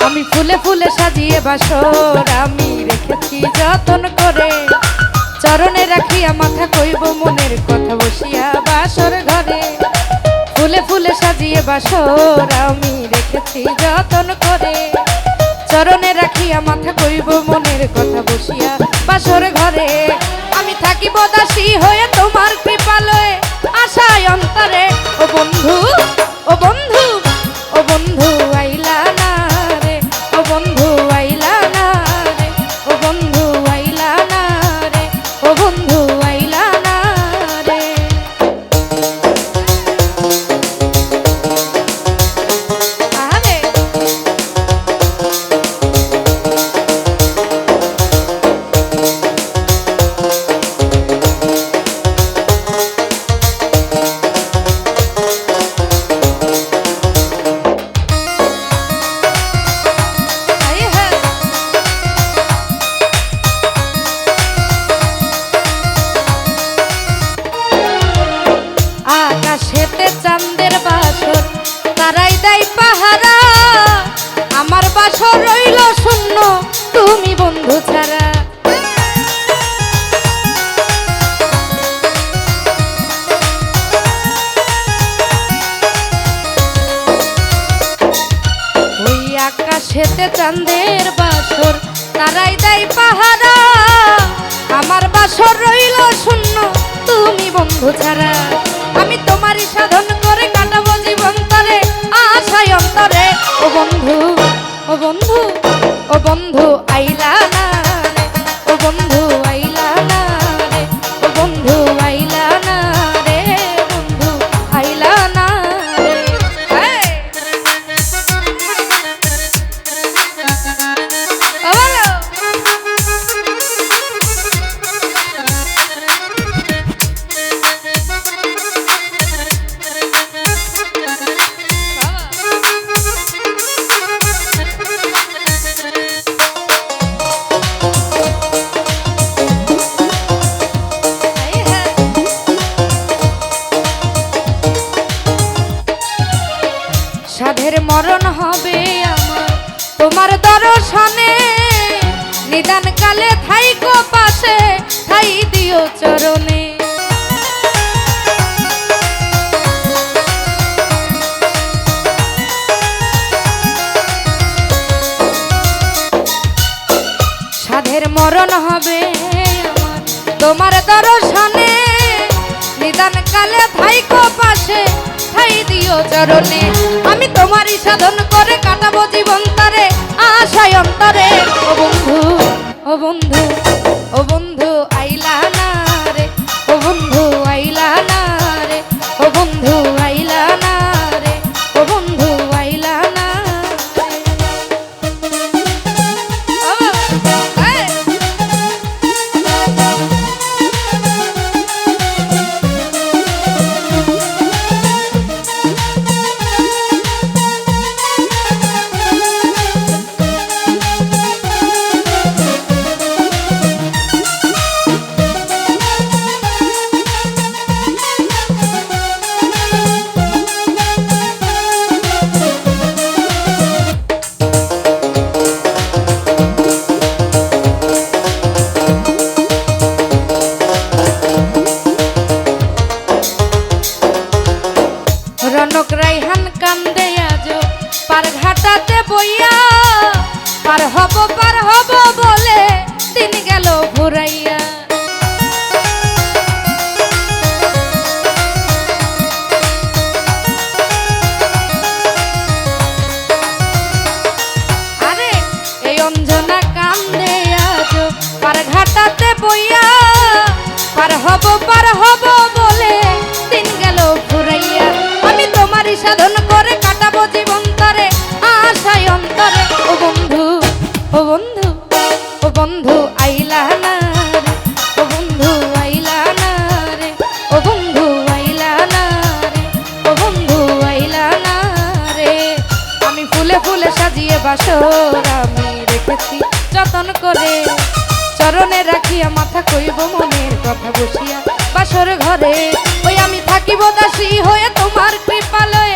আমি ফুলে ফুলে সাজিয়ে বাসর আমি রেখেছি যতন করে, চরণে রাখিয়া মাথা কইব মনের কথা বসিয়া বাসর ঘরে। ফুলে ফুলে সাজিয়ে বাসর আমি রেখেছি যতন করে, চরণে রাখিয়া মাথা কইব মনের কথা বসিয়া বাসর ঘরে। আমি থাকিব দাসী হয়ে তোমার কৃপালয়ে আশায় অন্তরে। ও বন্ধু, ও বন্ধু, ও বন্ধু আইলা না রে, ও বন্ধু আইলা না রে, ও বন্ধু আইলা না রে, ও বন্ধু আইলা না রে। আরে আকাশেতে চাঁদের বাসর তারাই দেয় পাহারা, আমার বাসর রইল শূন্য তুমি বন্ধু ছাড়া। ওই আকাশেতে চাঁদের বাসর তারাই দেয় পাহারা, আমার বাসর রইল শূন্য তুমি বন্ধু ছাড়া। আমি তোমারই সাধন করে কাটাবো জীবন তরে আশায় অন্তরে। ও বন্ধু, ও বন্ধু, ও বন্ধু আইলা না রে, ও বন্ধু আইলা না রে, ও বন্ধু আইলা না রে, বন্ধু আইলা না রে। সাধের মরণ হবে আমার তোমার দর্শনে, নিদান কালে থাইকো পাশে ঠাই দিও চরণে। সাধের মরণ হবে আমার তোমার দর্শনে, নিদান কালে থাইকো পাশে ঠাই দিও চরণে। আমি তোমারই সাধন করে কাটাবো জীবন তারে আশায় অন্তরে। ও বন্ধু, ও বন্ধু, ও বন্ধু আইলা না রে, ও বন্ধু আইলা না রে, ও বন্ধু আইলা না রে, ও বন্ধু আইলা না রনক রাইহান কান্দে আজ পার ঘাটাতে বইয়া, পার হব বলে দিন গেল ঘুরাইয়া। আরে এই অঞ্জনা কান্দে আজ পার ঘাটাতে বইয়া, পার হব বলে দিন গেল ঘুরাইয়া। আমি তোমারই সাধন করে কাটাবো জীবন তরে আশায় অন্তরে। ও বন্ধু, ও বন্ধু, ও বন্ধু আইলা না রে, ও বন্ধু আইলা না রে, ও বন্ধু আইলা না রে, ও বন্ধু আইলা না রে। আমি ফুলে ফুলে সাজিয়ে বাসর আমি রেখেছি যতন করে, চরণে রাখিয়া মাথা কইব মনের কথা বসিয়া বাসর ঘরে। ওই আমি থাকিব দাসী হয়ে তোমার কৃপালয়ে